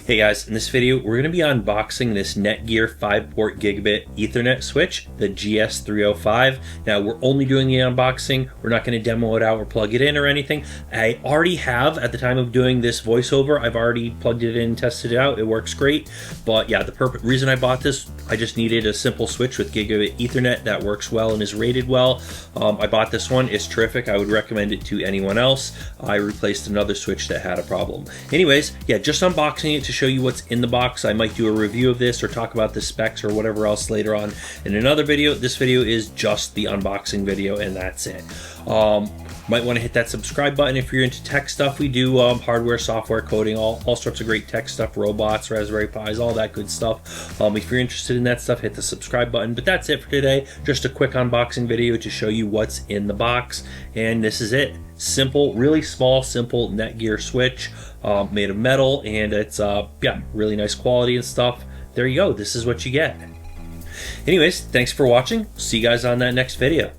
Hey guys, in this video we're going to be unboxing this NETGEAR 5-port gigabit Ethernet switch, the GS305. Now we're only doing the unboxing, we're not going to demo it out or plug it in or anything. I already have, at the time of doing this voiceover, I've already plugged it in and tested it out, it works great. But yeah, the reason I bought this, I just needed a simple switch with gigabit Ethernet that works well and is rated well. I bought this one, it's terrific, I would recommend it to anyone else. I replaced another switch that had a problem. Anyways, yeah, just unboxing it to show you what's in the box. I might do a review of this or talk about the specs or whatever else later on in another video. This video is just the unboxing video and that's it. Might want to hit that subscribe button if you're into tech stuff. We do hardware, software, coding, all sorts of great tech stuff, robots, Raspberry Pis, all that good stuff. If you're interested in that stuff, hit the subscribe button. But that's it for today. Just a quick unboxing video to show you what's in the box. And this is it. Simple, really small, simple NETGEAR switch made of metal, and it's yeah, really nice quality and stuff. There you go. This is what you get. Anyways, thanks for watching. See you guys on that next video.